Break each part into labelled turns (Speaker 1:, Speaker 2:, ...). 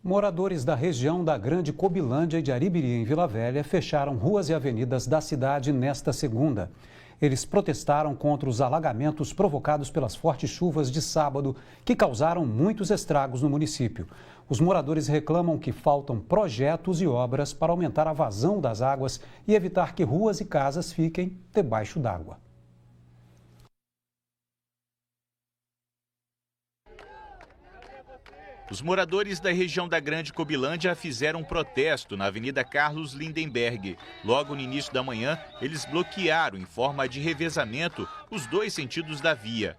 Speaker 1: Moradores da região da Grande Cobilândia e de Aribiri, em Vila Velha, fecharam ruas e avenidas da cidade nesta segunda. Eles protestaram contra os alagamentos provocados pelas fortes chuvas de sábado, que causaram muitos estragos no município. Os moradores reclamam que faltam projetos e obras para aumentar a vazão das águas e evitar que ruas e casas fiquem debaixo d'água.
Speaker 2: Os moradores da região da Grande Cobilândia fizeram um protesto na Avenida Carlos Lindenberg. Logo no início da manhã, eles bloquearam em forma de revezamento os dois sentidos da via.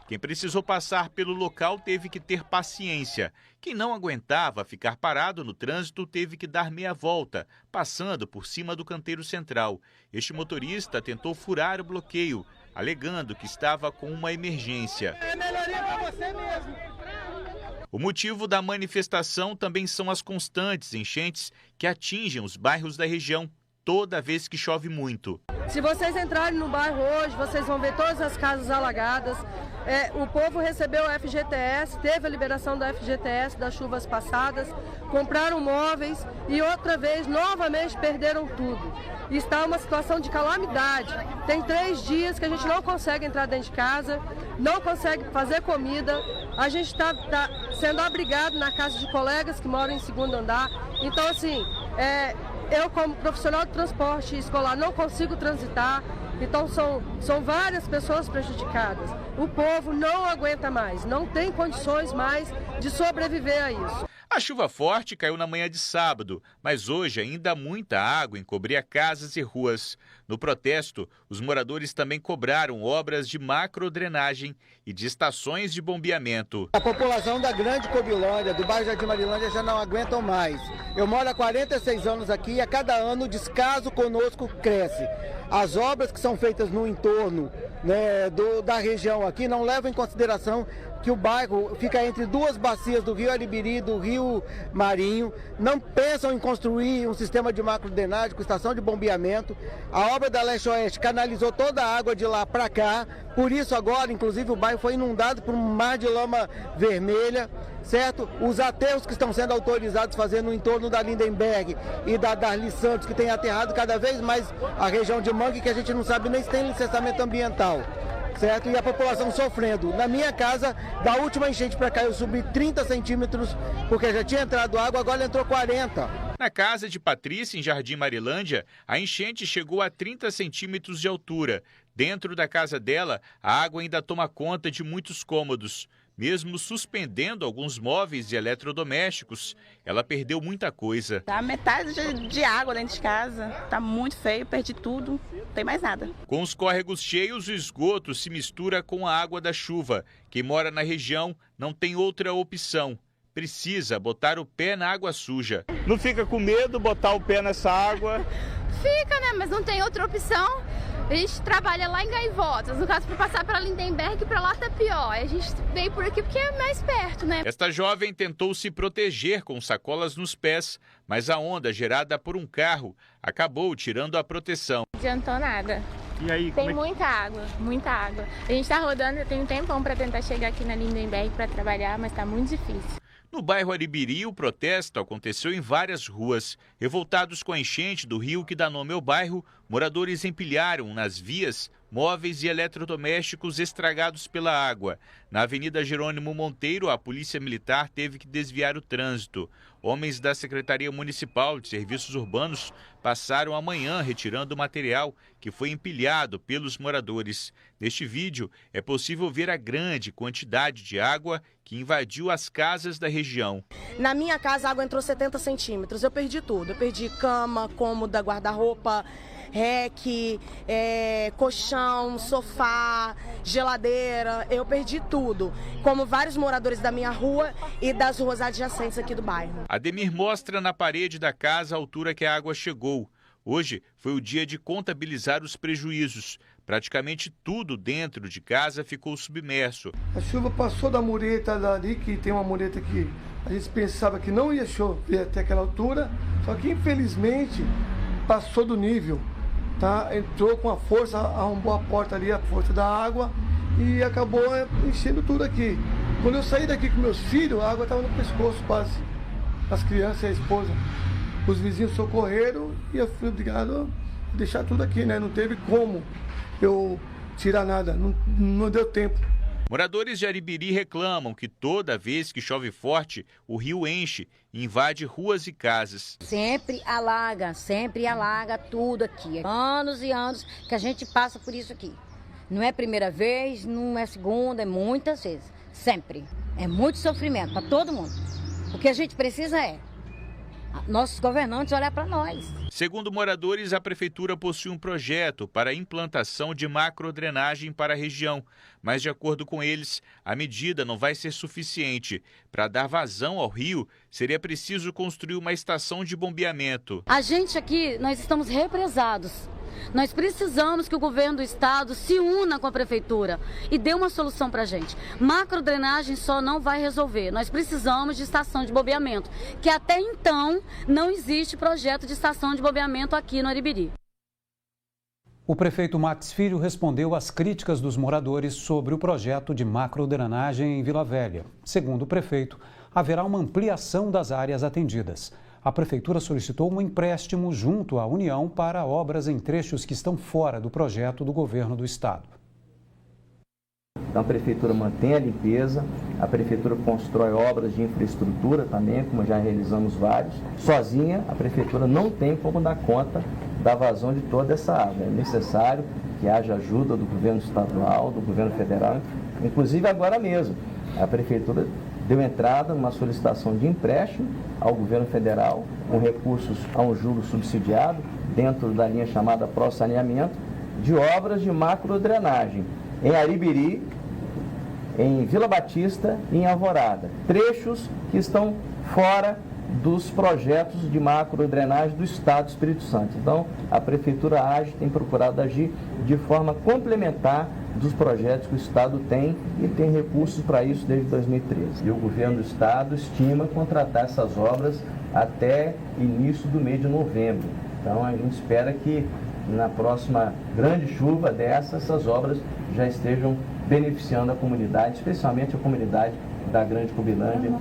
Speaker 2: Quem precisou passar pelo local teve que ter paciência. Quem não aguentava ficar parado no trânsito teve que dar meia volta, passando por cima do canteiro central. Este motorista tentou furar o bloqueio, alegando que estava com uma emergência. É melhoria para você mesmo. O motivo da manifestação também são as constantes enchentes que atingem os bairros da região toda vez que chove muito.
Speaker 3: Se vocês entrarem no bairro hoje, vocês vão ver todas as casas alagadas. O povo recebeu o FGTS, teve a liberação do FGTS das chuvas passadas, compraram móveis e outra vez, novamente, perderam tudo. Está uma situação de calamidade. Tem 3 dias que a gente não consegue entrar dentro de casa, não consegue fazer comida. A gente está sendo abrigado na casa de colegas que moram em segundo andar. Então, assim, eu, como profissional de transporte escolar, não consigo transitar. Então, são várias pessoas prejudicadas. O povo não aguenta mais, não tem condições mais de sobreviver a isso.
Speaker 2: A chuva forte caiu na manhã de sábado, mas hoje ainda há muita água encobria casas e ruas. No protesto, os moradores também cobraram obras de macrodrenagem e de estações de bombeamento.
Speaker 4: A população da Grande Cobilândia, do bairro Jardim Marilândia, já não aguentam mais. Eu moro há 46 anos aqui e a cada ano o descaso conosco cresce. As obras que são feitas no entorno, né, da região aqui não levam em consideração que o bairro fica entre 2 bacias do Rio Aribiri e do Rio Marinho. Não pensam em construir um sistema de macrodrenagem com estação de bombeamento. A obra da Leste Oeste canalizou toda a água de lá para cá. Por isso agora, inclusive, o bairro foi inundado por um mar de lama vermelha, certo? Os aterros que estão sendo autorizados fazendo no entorno da Lindenberg e da Darli Santos, que tem aterrado cada vez mais a região de Mangue, que a gente não sabe nem se tem licenciamento ambiental. Certo? E a população sofrendo. Na minha casa, da última enchente para cá, eu subi 30 centímetros, porque já tinha entrado água, agora entrou 40.
Speaker 2: Na casa de Patrícia, em Jardim Marilândia, a enchente chegou a 30 centímetros de altura. Dentro da casa dela, a água ainda toma conta de muitos cômodos. Mesmo suspendendo alguns móveis e eletrodomésticos, ela perdeu muita coisa.
Speaker 5: Tá metade de água dentro de casa, tá muito feio, perdi tudo, não tem mais nada.
Speaker 2: Com os córregos cheios, o esgoto se mistura com a água da chuva. Quem mora na região não tem outra opção. Precisa botar o pé na água suja.
Speaker 6: Não fica com medo botar o pé nessa água?
Speaker 7: Fica, né? Mas não tem outra opção. A gente trabalha lá em Gaivotas, no caso, para passar para Lindenberg, para lá tá pior. A gente veio por aqui porque é mais perto, né?
Speaker 2: Esta jovem tentou se proteger com sacolas nos pés, mas a onda gerada por um carro acabou tirando a proteção.
Speaker 8: Não adiantou nada.
Speaker 6: E aí,
Speaker 8: tem muita água, muita água. A gente tá rodando, tem um tempão para tentar chegar aqui na Lindenberg para trabalhar, mas tá muito difícil.
Speaker 2: No bairro Aribiri, o protesto aconteceu em várias ruas. Revoltados com a enchente do rio que dá nome ao bairro, moradores empilharam nas vias móveis e eletrodomésticos estragados pela água. Na Avenida Jerônimo Monteiro, a Polícia Militar teve que desviar o trânsito. Homens da Secretaria Municipal de Serviços Urbanos passaram a manhã retirando o material que foi empilhado pelos moradores. Neste vídeo, é possível ver a grande quantidade de água que invadiu as casas da região.
Speaker 3: Na minha casa, a água entrou 70 centímetros. Eu perdi tudo. Eu perdi cama, cômoda, guarda-roupa, reque, colchão, sofá, geladeira. Eu perdi tudo, como vários moradores da minha rua e das ruas adjacentes aqui do bairro.
Speaker 2: Ademir mostra na parede da casa a altura que a água chegou. Hoje foi o dia de contabilizar os prejuízos. Praticamente tudo dentro de casa ficou submerso.
Speaker 9: A chuva passou da mureta dali, que tem uma mureta que a gente pensava que não ia chover até aquela altura, só que infelizmente passou do nível. tá? Entrou com a força, arrombou a porta ali, a força da água, e acabou enchendo tudo aqui. Quando eu saí daqui com meus filhos, a água estava no pescoço quase. As crianças e a esposa. Os vizinhos socorreram e eu fui obrigado a deixar tudo aqui, né? Não teve como eu tirar nada, não deu tempo.
Speaker 2: Moradores de Aribiri reclamam que toda vez que chove forte, o rio enche e invade ruas e casas.
Speaker 10: Sempre alaga tudo aqui. Anos e anos que a gente passa por isso aqui. Não é a primeira vez, não é a segunda, é muitas vezes. Sempre. É muito sofrimento para todo mundo. O que a gente precisa é nossos governantes olhar para nós.
Speaker 2: Segundo moradores, a prefeitura possui um projeto para a implantação de macrodrenagem para a região, mas de acordo com eles, a medida não vai ser suficiente. Para dar vazão ao rio, seria preciso construir uma estação de bombeamento.
Speaker 10: A gente aqui, nós estamos represados. Nós precisamos que o governo do estado se una com a prefeitura e dê uma solução para a gente. Macrodrenagem só não vai resolver. Nós precisamos de estação de bombeamento, que até então não existe projeto de estação de bombeamento aqui no Aribiri.
Speaker 1: O prefeito Max Filho respondeu às críticas dos moradores sobre o projeto de macrodrenagem em Vila Velha. Segundo o prefeito, haverá uma ampliação das áreas atendidas. A prefeitura solicitou um empréstimo junto à União para obras em trechos que estão fora do projeto do governo do estado.
Speaker 11: Então a prefeitura mantém a limpeza, a prefeitura constrói obras de infraestrutura também, como já realizamos vários. Sozinha, a prefeitura não tem como dar conta da vazão de toda essa água. É necessário que haja ajuda do governo estadual, do governo federal, inclusive agora mesmo. A prefeitura deu entrada numa solicitação de empréstimo ao governo federal, com recursos a um juro subsidiado, dentro da linha chamada Pró-Saneamento, de obras de macrodrenagem em Aribiri, em Vila Batista e em Alvorada. Trechos que estão fora dos projetos de macrodrenagem do Estado do Espírito Santo. Então, a Prefeitura age, tem procurado agir de forma complementar dos projetos que o Estado tem e tem recursos para isso desde 2013. E o governo do Estado estima contratar essas obras até início do mês de novembro. Então, a gente espera que na próxima grande chuva essas obras já estejam beneficiando a comunidade, especialmente a comunidade da Grande Cobilândia.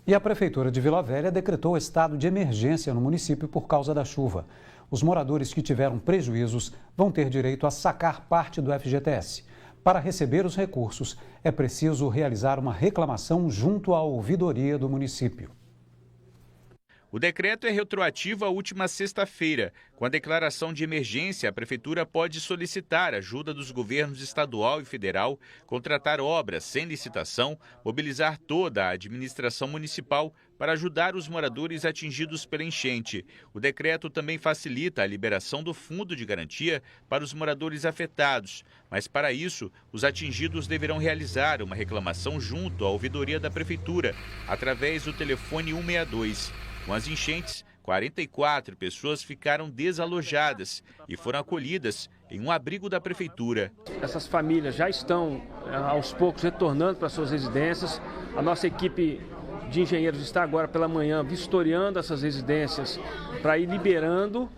Speaker 1: E a Prefeitura de Vila Velha decretou estado de emergência no município por causa da chuva. Os moradores que tiveram prejuízos vão ter direito a sacar parte do FGTS. Para receber os recursos, é preciso realizar uma reclamação junto à ouvidoria do município.
Speaker 2: O decreto é retroativo à última sexta-feira. Com a declaração de emergência, a Prefeitura pode solicitar ajuda dos governos estadual e federal, contratar obras sem licitação, mobilizar toda a administração municipal para ajudar os moradores atingidos pela enchente. O decreto também facilita a liberação do fundo de garantia para os moradores afetados. Mas, para isso, os atingidos deverão realizar uma reclamação junto à ouvidoria da Prefeitura, através do telefone 162. Com as enchentes, 44 pessoas ficaram desalojadas e foram acolhidas em um abrigo da Prefeitura.
Speaker 12: Essas famílias já estão, aos poucos, retornando para suas residências. A nossa equipe de engenheiros está agora pela manhã vistoriando essas residências para ir liberando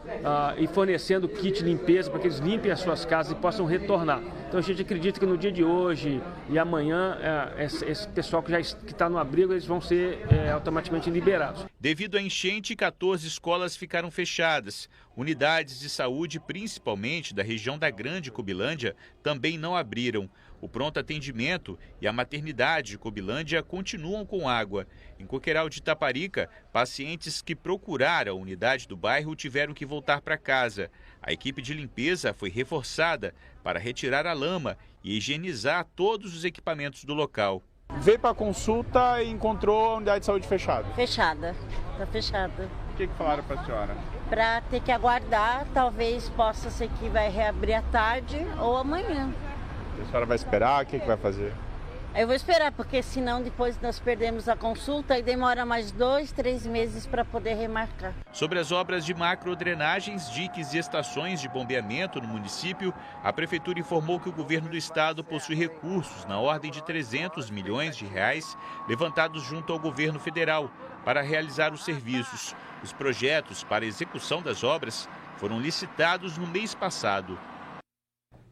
Speaker 12: e fornecendo kit de limpeza para que eles limpem as suas casas e possam retornar. Então a gente acredita que no dia de hoje e amanhã esse pessoal que está no abrigo, eles vão ser automaticamente liberados.
Speaker 2: Devido à enchente, 14 escolas ficaram fechadas. Unidades de saúde, principalmente da região da Grande Cobilândia, também não abriram. O pronto atendimento e a maternidade de Cobilândia continuam com água. Em Coqueiral de Itaparica, pacientes que procuraram a unidade do bairro tiveram que voltar para casa. A equipe de limpeza foi reforçada para retirar a lama e higienizar todos os equipamentos do local.
Speaker 6: Veio para a consulta e encontrou a unidade de saúde fechada?
Speaker 10: Fechada, está fechada.
Speaker 6: O que falaram para a senhora?
Speaker 10: Para ter que aguardar, talvez possa ser que vai reabrir à tarde ou amanhã.
Speaker 6: A senhora vai esperar? O que vai fazer?
Speaker 10: Eu vou esperar, porque senão depois nós perdemos a consulta e demora mais 2, 3 meses para poder remarcar.
Speaker 2: Sobre as obras de macrodrenagens, diques e estações de bombeamento no município, a Prefeitura informou que o governo do estado possui recursos na ordem de 300 milhões de reais levantados junto ao governo federal para realizar os serviços. Os projetos para a execução das obras foram licitados no mês passado.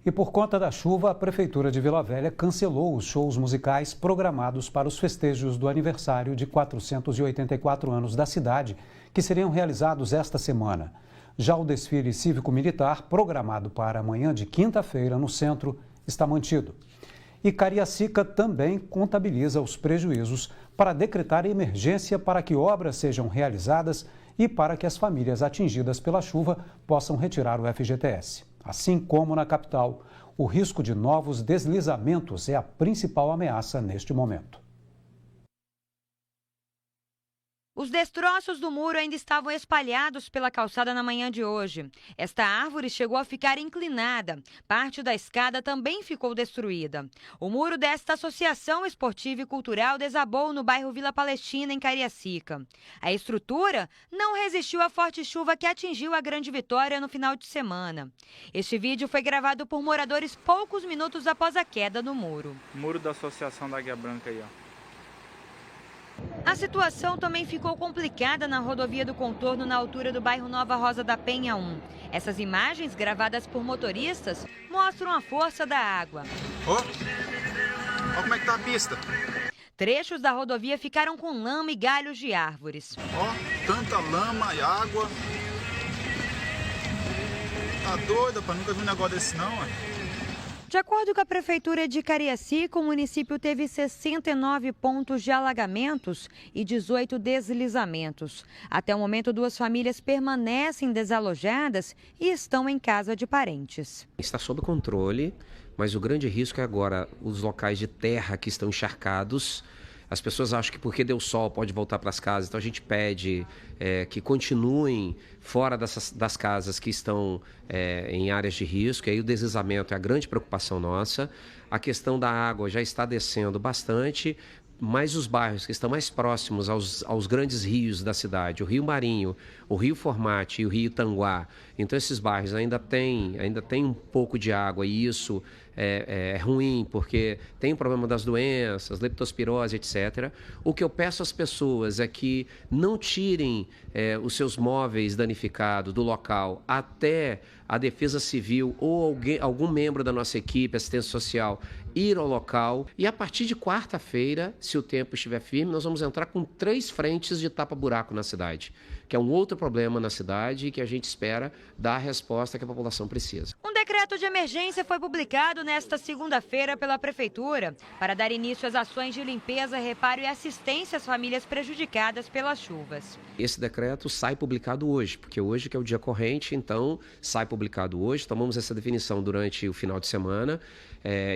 Speaker 1: E por conta da chuva, a Prefeitura de Vila Velha cancelou os shows musicais programados para os festejos do aniversário de 484 anos da cidade, que seriam realizados esta semana. Já o desfile cívico-militar, programado para amanhã de quinta-feira no centro, está mantido. E Cariacica também contabiliza os prejuízos para decretar emergência para que obras sejam realizadas e para que as famílias atingidas pela chuva possam retirar o FGTS. Assim como na capital, o risco de novos deslizamentos é a principal ameaça neste momento.
Speaker 13: Os destroços do muro ainda estavam espalhados pela calçada na manhã de hoje. Esta árvore chegou a ficar inclinada. Parte da escada também ficou destruída. O muro desta associação esportiva e cultural desabou no bairro Vila Palestina, em Cariacica. A estrutura não resistiu à forte chuva que atingiu a Grande Vitória no final de semana. Este vídeo foi gravado por moradores poucos minutos após a queda do muro.
Speaker 6: Muro da Associação da Águia Branca aí, ó.
Speaker 13: A situação também ficou complicada na rodovia do Contorno, na altura do bairro Nova Rosa da Penha 1. Essas imagens, gravadas por motoristas, mostram a força da água.
Speaker 14: Olha como é que tá a pista.
Speaker 13: Trechos da rodovia ficaram com lama e galhos de árvores.
Speaker 14: Ó, tanta lama e água. Tá doida, pá, nunca vi um negócio desse não, ué.
Speaker 13: De acordo com a Prefeitura de Cariacica, o município teve 69 pontos de alagamentos e 18 deslizamentos. Até o momento, 2 famílias permanecem desalojadas e estão em casa de parentes.
Speaker 15: Está sob controle, mas o grande risco é agora os locais de terra que estão encharcados. As pessoas acham que porque deu sol pode voltar para as casas, então a gente pede que continuem fora das casas que estão em áreas de risco, e aí o deslizamento é a grande preocupação nossa. A questão da água já está descendo bastante, mas os bairros que estão mais próximos aos grandes rios da cidade, o Rio Marinho, o Rio Formate e o Rio Tanguá, então esses bairros ainda tem um pouco de água, e isso é ruim, porque tem o problema das doenças, leptospirose, etc. O que eu peço às pessoas é que não tirem os seus móveis danificados do local até a Defesa Civil ou algum membro da nossa equipe, assistência social, ir ao local. E a partir de quarta-feira, se o tempo estiver firme, nós vamos entrar com 3 frentes de tapa-buraco na cidade, que é um outro problema na cidade e que a gente espera dar a resposta que a população precisa.
Speaker 13: Um decreto de emergência foi publicado nesta segunda-feira pela Prefeitura para dar início às ações de limpeza, reparo e assistência às famílias prejudicadas pelas chuvas.
Speaker 15: Esse decreto sai publicado hoje, porque hoje que é o dia corrente, então sai publicado hoje. Tomamos essa definição durante o final de semana.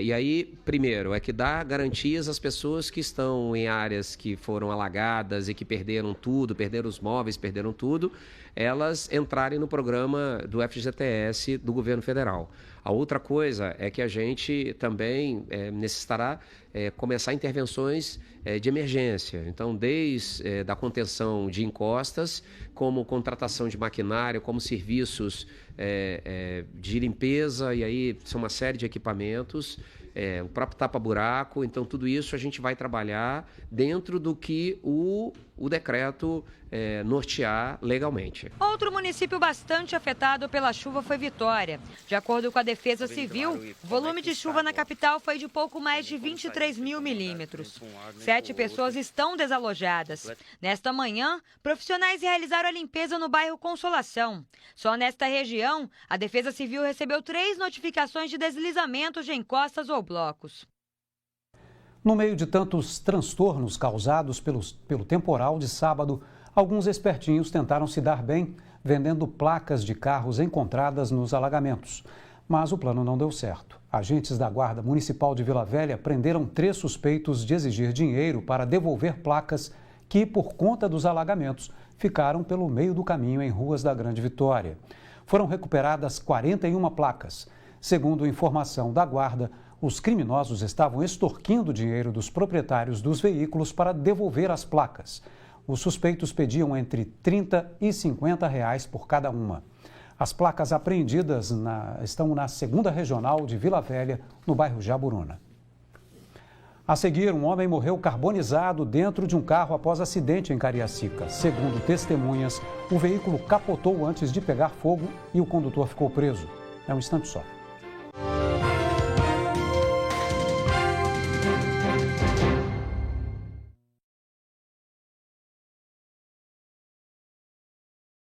Speaker 15: E aí, primeiro, é que dá garantias às pessoas que estão em áreas que foram alagadas e que perderam tudo, perderam os móveis, perderam tudo, elas entrarem no programa do FGTS do governo federal. A outra coisa é que a gente também necessitará começar intervenções de emergência. Então, desde da contenção de encostas, como contratação de maquinário, como serviços de limpeza, e aí são uma série de equipamentos, o próprio tapa-buraco. Então, tudo isso a gente vai trabalhar dentro do que o decreto nortear legalmente.
Speaker 13: Outro município bastante afetado pela chuva foi Vitória. De acordo com a Defesa Civil, o volume de chuva na capital foi de pouco mais de 23 mil milímetros. 7 pessoas estão desalojadas. Nesta manhã, profissionais realizaram a limpeza no bairro Consolação. Só nesta região, a Defesa Civil recebeu 3 notificações de deslizamentos de encostas ou blocos.
Speaker 1: No meio de tantos transtornos causados pelo temporal de sábado, alguns espertinhos tentaram se dar bem vendendo placas de carros encontradas nos alagamentos. Mas o plano não deu certo. Agentes da Guarda Municipal de Vila Velha prenderam 3 suspeitos de exigir dinheiro para devolver placas que, por conta dos alagamentos, ficaram pelo meio do caminho em ruas da Grande Vitória. Foram recuperadas 41 placas. Segundo informação da Guarda, os criminosos estavam extorquindo dinheiro dos proprietários dos veículos para devolver as placas. Os suspeitos pediam entre R$ 30 e R$ 50 por cada uma. As placas apreendidas estão na 2ª Regional de Vila Velha, no bairro Jaburuna. A seguir, um homem morreu carbonizado dentro de um carro após acidente em Cariacica. Segundo testemunhas, o veículo capotou antes de pegar fogo e o condutor ficou preso. É um instante só.